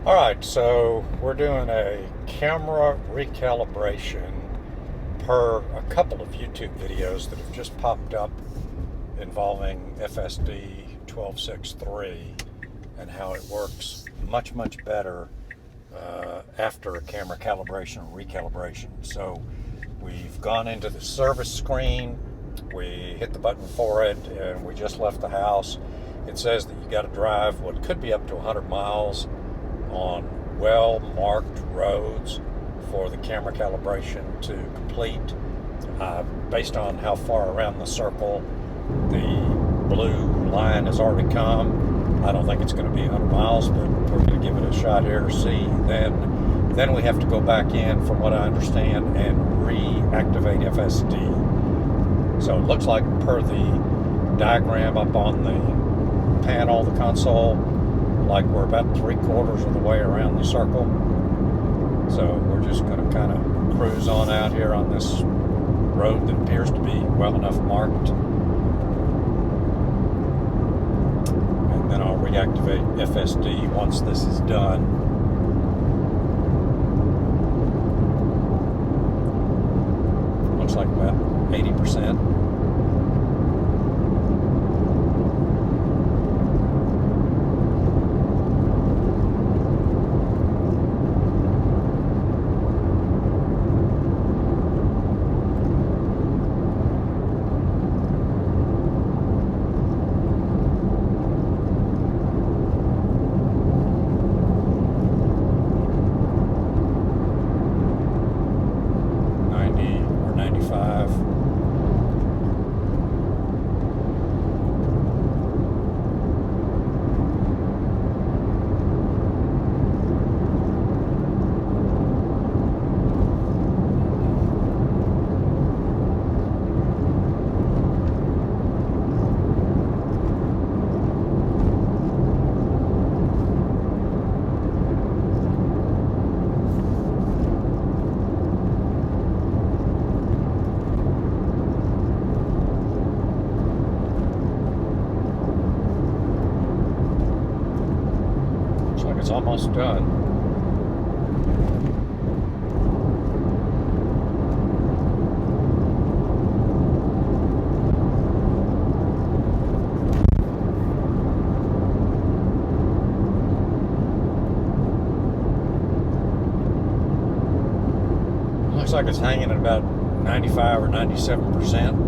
Alright, so we're doing a camera recalibration per a couple of YouTube videos that have just popped up involving FSD 1263 and how it works much better after a camera calibration or recalibration. So we've gone into the service screen, we hit the button for it, and we just left the house. It says that you got to drive what could be up to 100 miles on well-marked roads for the camera calibration to complete. Based on how far around the circle the blue line has already come, I don't think it's going to be 100 miles, but we're going to give it a shot here to see. Then we have to go back in, from what I understand, and reactivate FSD. So it looks like, per the diagram up on the panel, the console, like we're about 3/4 of the way around the circle. So we're just going to kind of cruise on out here on this road that appears to be well enough marked. And then I'll reactivate FSD once this is done. Looks like about 80%. It's almost done. Looks like it's hanging at about 95 or 97%.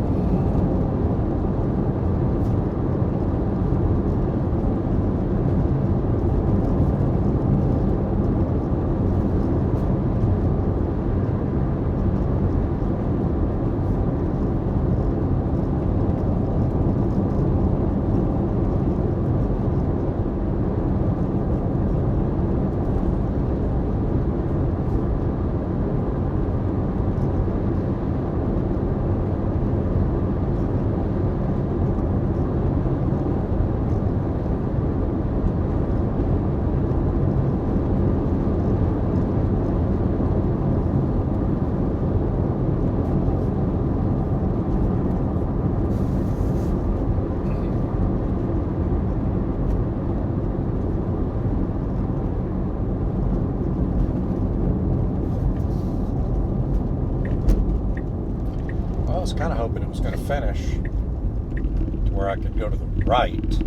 I was kind of hoping it was going to finish to where I could go to the right,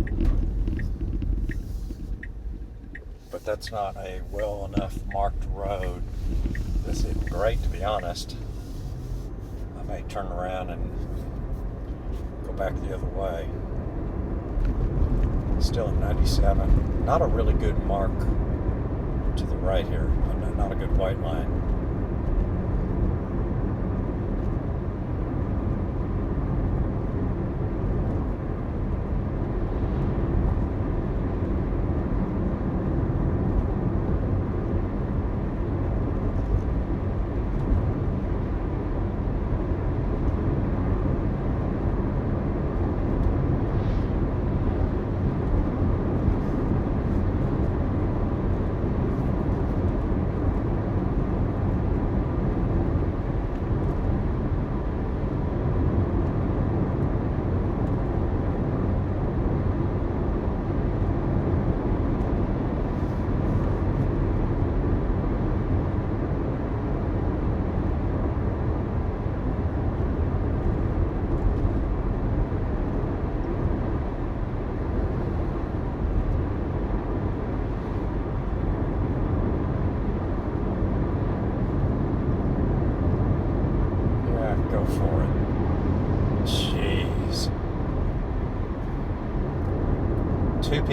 but that's not a well enough marked road. This isn't great, to be honest. I may turn around and go back the other way. Still at 97. Not a really good mark to the right here. Not a good white line.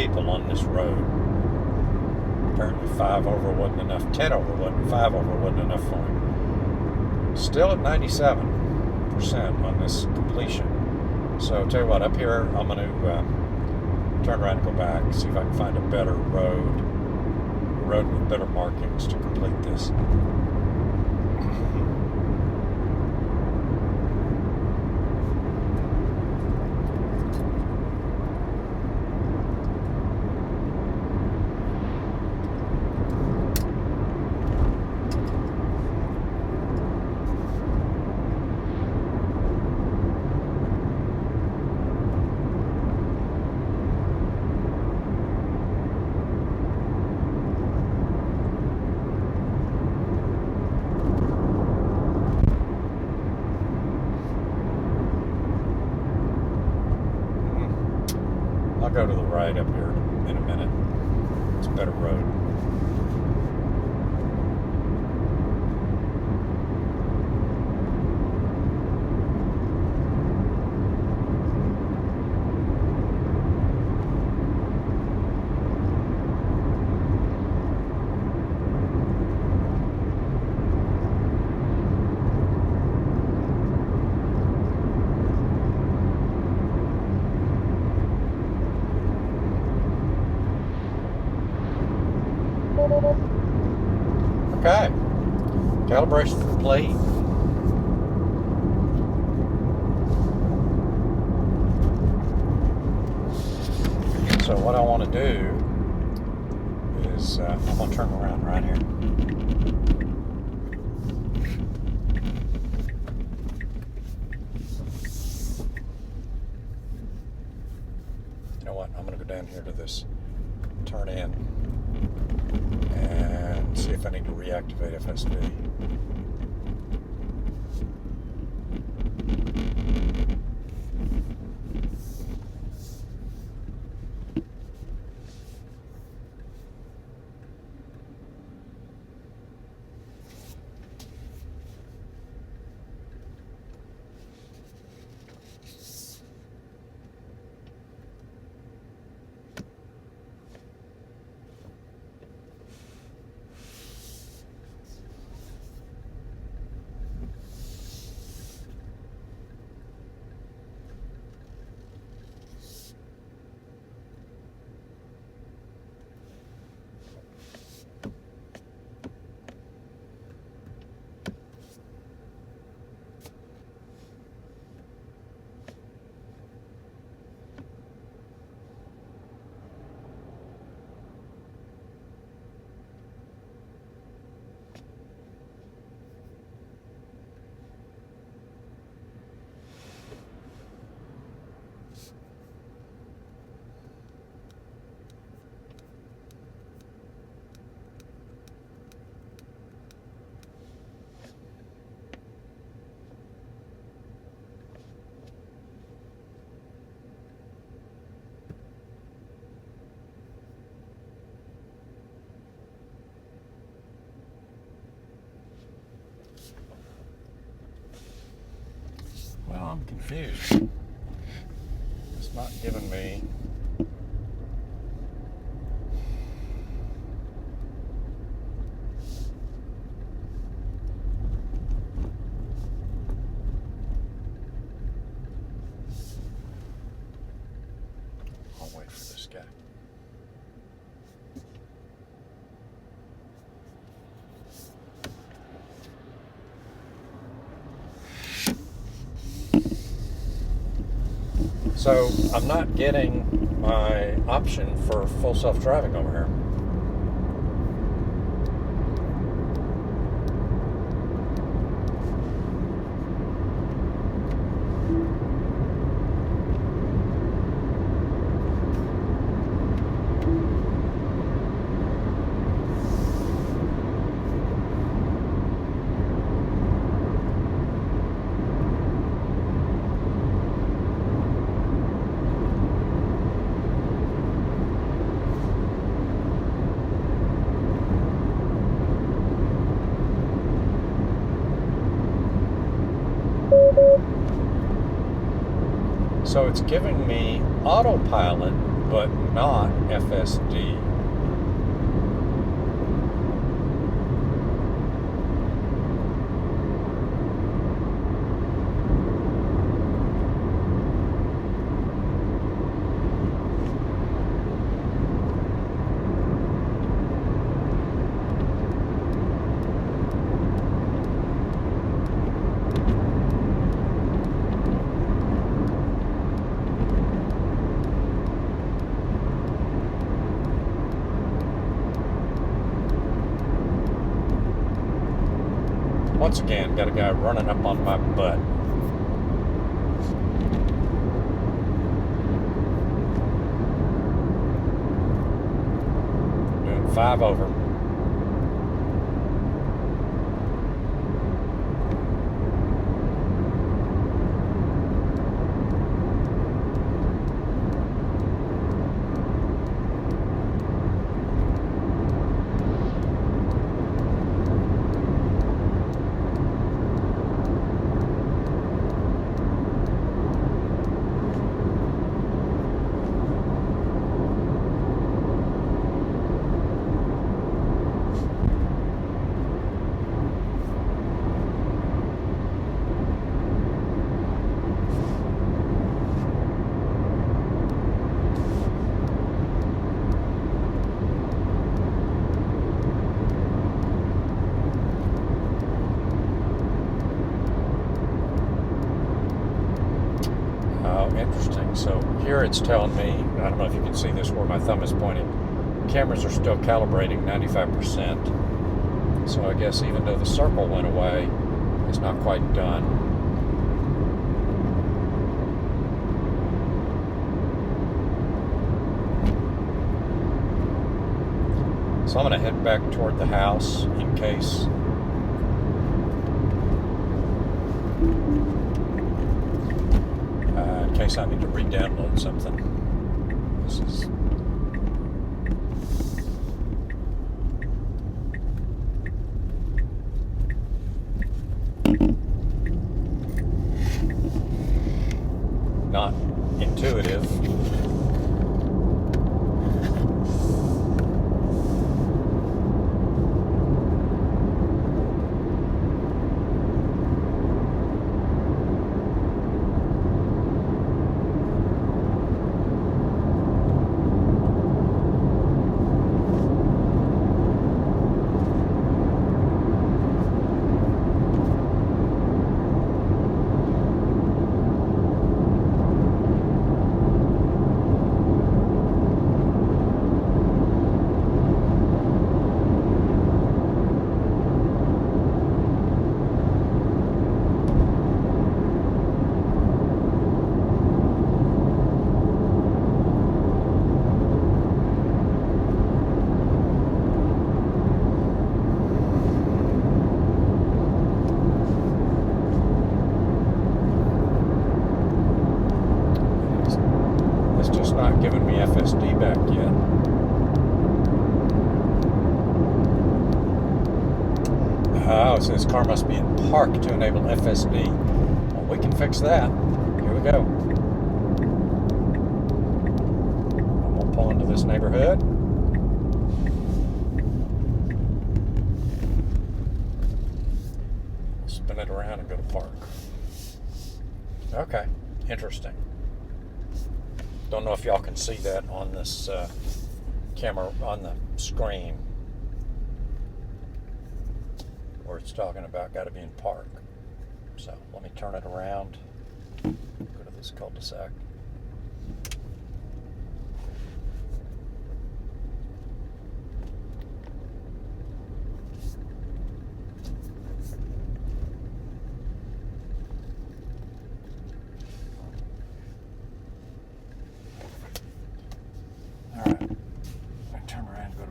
people on this road. Apparently 5 over wasn't enough, 10 over wasn't, 5 over wasn't enough for him. Still at 97% on this completion. So I'll tell you what, up here I'm going to turn around and go back, see if I can find a better road with better markings to complete this. I'll go to the right up here in a minute. It's a better road. Okay, calibration complete. So what I want to do is I'm going to turn around right here. You know what? I'm going to go down here to this turn in and see if I need to reactivate FSD. Well, I'm confused. It's not giving me I'll wait for this guy. So I'm not getting my option for full self-driving over here. So it's giving me autopilot but not FSD. Once again, got a guy running up on my butt. Doing 5 over. Interesting. So here it's telling me, I don't know if you can see this where my thumb is pointing, cameras are still calibrating 95%. So I guess even though the circle went away, it's not quite done. So I'm going to head back toward the house in case I need to re-download something. This is not intuitive. Not giving me FSD back yet. Oh, so this car must be in park to enable FSD. Well, we can fix that. Here we go. I'm gonna pull into this neighborhood. Spin it around and go to park. Okay, interesting. Don't know if y'all can see that on this camera on the screen where it's talking about got to be in park. So let me turn it around, go to this cul-de-sac.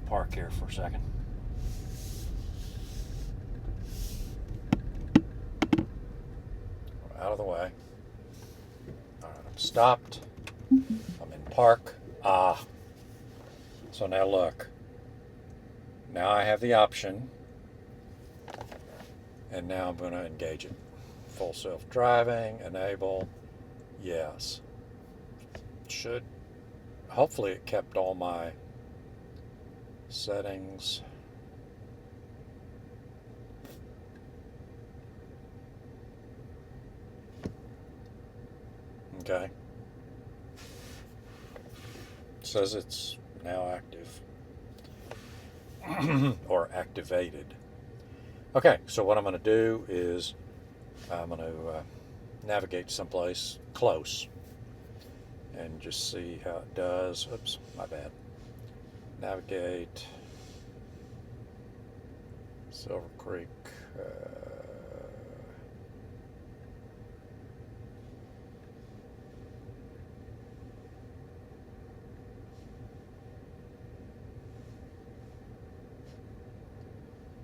Park here for a second. Out of the way. All right, I'm stopped. I'm in park. So now look. Now I have the option. And now I'm going to engage it. Full self-driving, enable, yes. Should hopefully it kept all my settings. Okay. It says it's now active or activated. Okay, so what I'm going to do is I'm going to navigate someplace close and just see how it does. Oops, my bad. Navigate Silver Creek.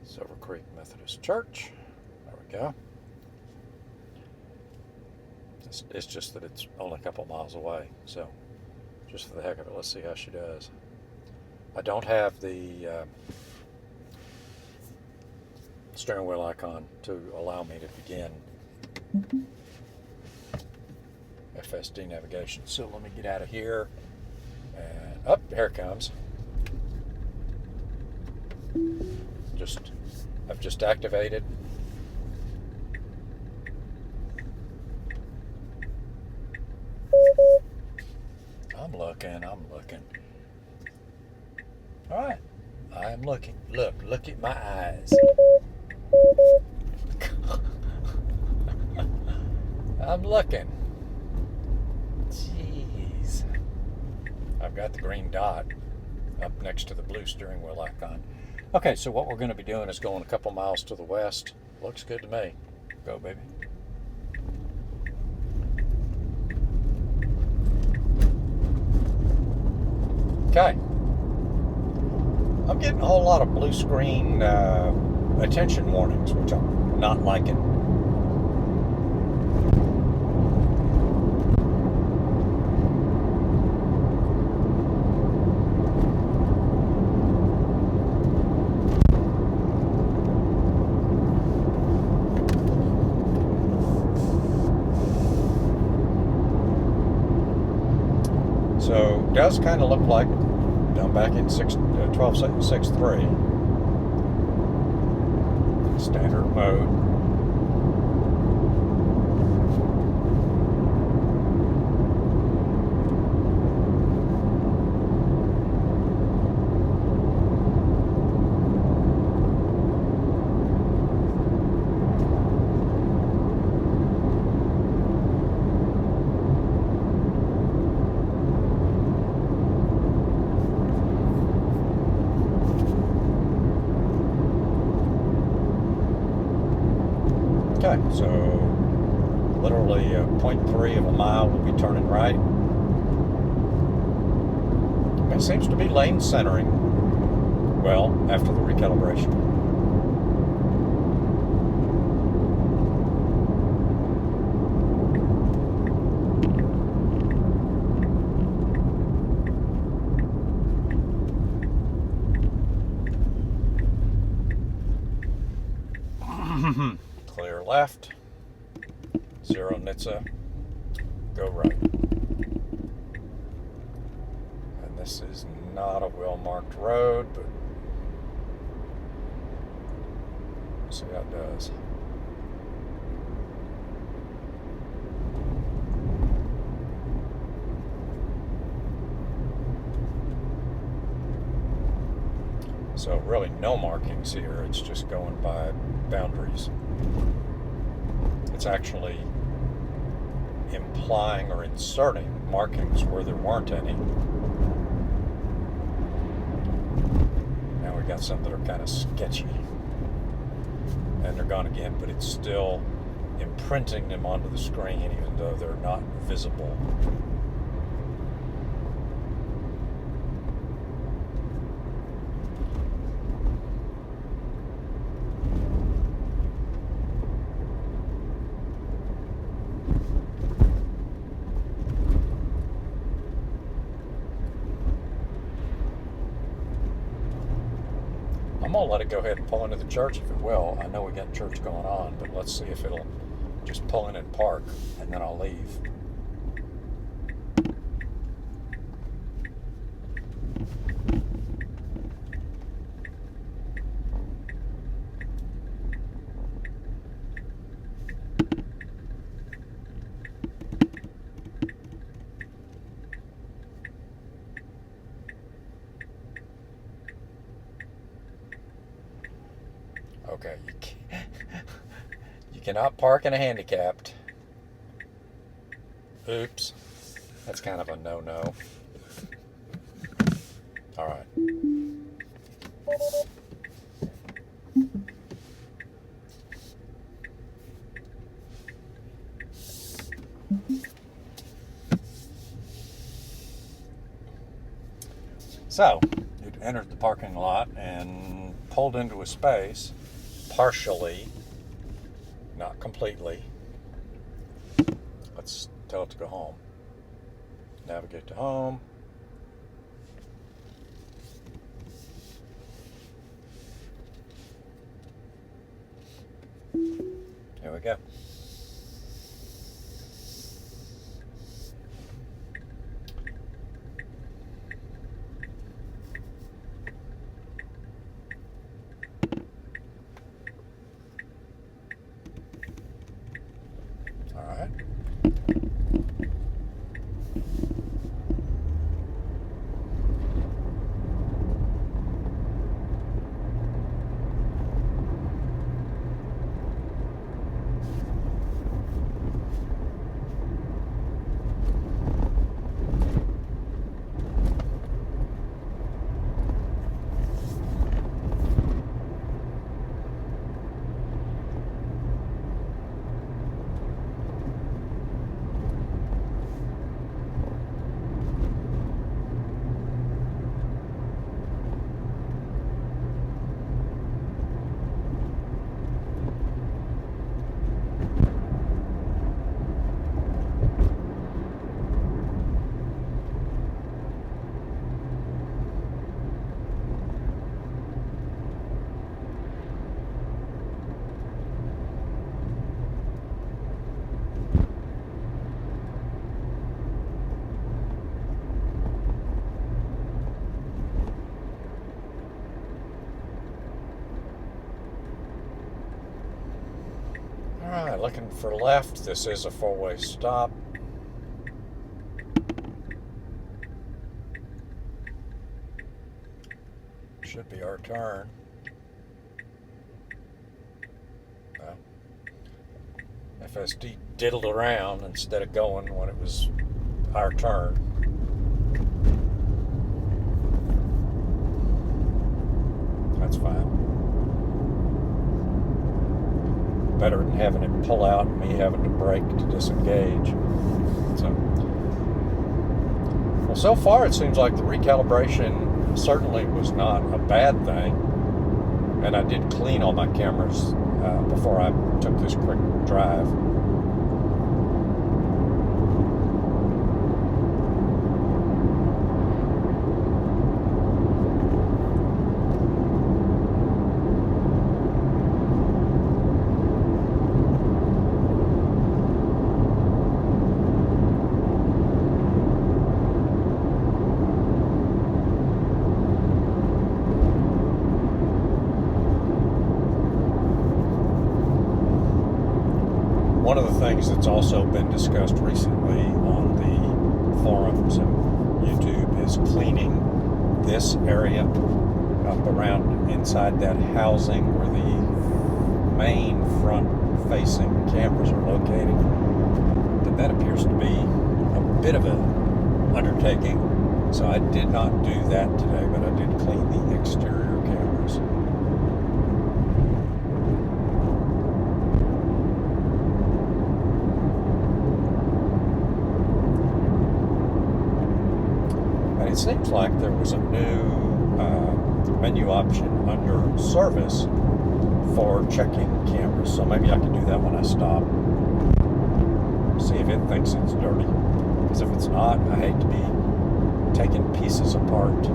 Silver Creek Methodist Church. There we go. It's just that it's only a couple miles away, so just for the heck of it, let's see how she does. I don't have the steering wheel icon to allow me to begin FSD navigation, so let me get out of here, and up, here it comes. I've just activated. I'm looking. All right, I am looking. Look at my eyes. I'm looking. Jeez. I've got the green dot up next to the blue steering wheel icon. Okay, so what we're going to be doing is going a couple miles to the west. Looks good to me. Go, baby. Okay. I'm getting a whole lot of blue screen attention warnings, which I'm not liking. So it does kind of look like I'm back in 12.6.3 standard mode. Okay, so literally 0.3 of a mile will be turning right. It seems to be lane centering well after the recalibration. Clear left, 0 NHTSA, go right. And this is not a well-marked road, but we'll see how it does. So really no markings here, it's just going by boundaries. It's actually implying or inserting markings where there weren't any. Now we got some that are kind of sketchy. And they're gone again, but it's still imprinting them onto the screen even though they're not visible. I'm going to let it go ahead and pull into the church if it will. I know we got church going on, but let's see if it'll just pull in and park, and then I'll leave. Okay, you cannot park in a handicapped. Oops. That's kind of a no-no. All right. So, it entered the parking lot and pulled into a space, partially, not completely. Let's tell it to go home. Navigate to home. Here we go. All right. Alright, looking for left. This is a four-way stop. Should be our turn. Well, FSD diddled around instead of going when it was our turn. That's fine. Better than having it pull out and me having to brake to disengage. Well, so far it seems like the recalibration certainly was not a bad thing, and I did clean all my cameras before I took this quick drive. One of the things that's also been discussed recently on the forums and YouTube is cleaning this area up around inside that housing where the main front-facing cameras are located. But that appears to be a bit of an undertaking, so I did not do that today, but I did clean the exterior cameras. It seems like there was a new menu option under service for checking cameras, so maybe I can do that when I stop. See if it thinks it's dirty, because if it's not, I hate to be taking pieces apart.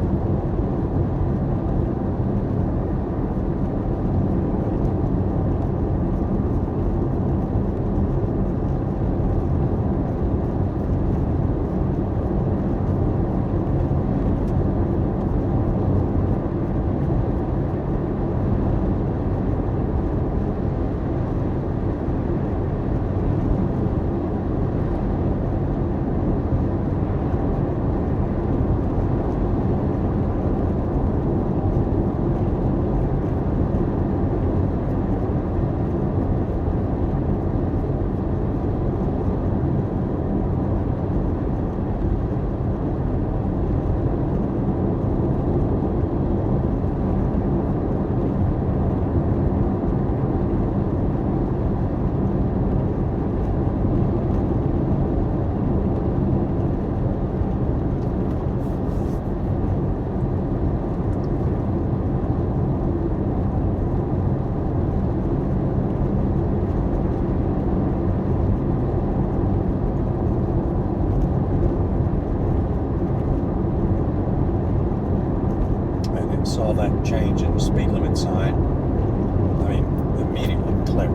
sign. I mean, immediately clicked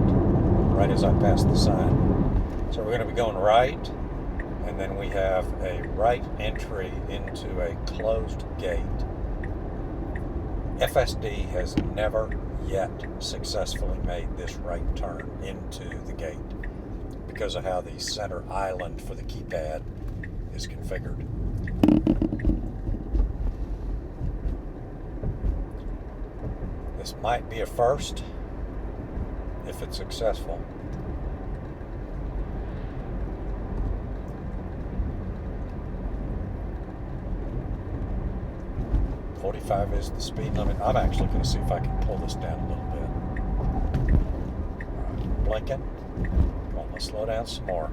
right as I passed the sign. So we're going to be going right, and then we have a right entry into a closed gate. FSD has never yet successfully made this right turn into the gate because of how the center island for the keypad is configured. This might be a first if it's successful. .45 is the speed limit. I'm actually going to see if I can pull this down a little bit. Right, blinking. Come on, let's slow down some more.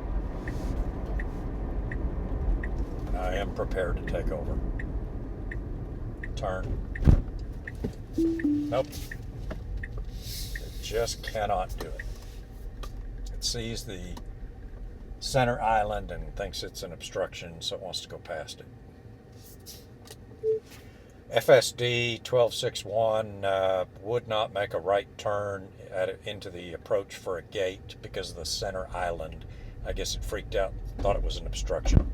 I am prepared to take over. Turn. Nope. It just cannot do it. It sees the center island and thinks it's an obstruction, so it wants to go past it. FSD 1261 would not make a right turn into the approach for a gate because of the center island. I guess it freaked out, thought it was an obstruction.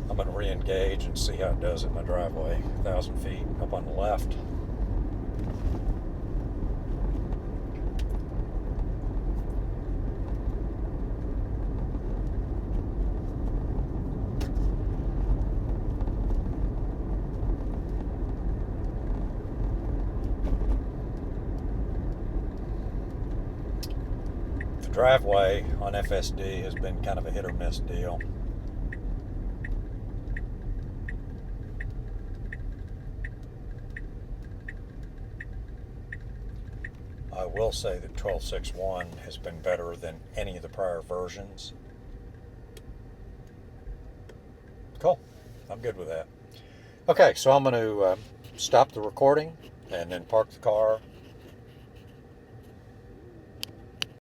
I'm going to re-engage and see how it does in my driveway. 1,000 feet up on the left. The driveway on FSD has been kind of a hit or miss deal. I will say that 1261 has been better than any of the prior versions. Cool. I'm good with that. Okay, so I'm going to stop the recording and then park the car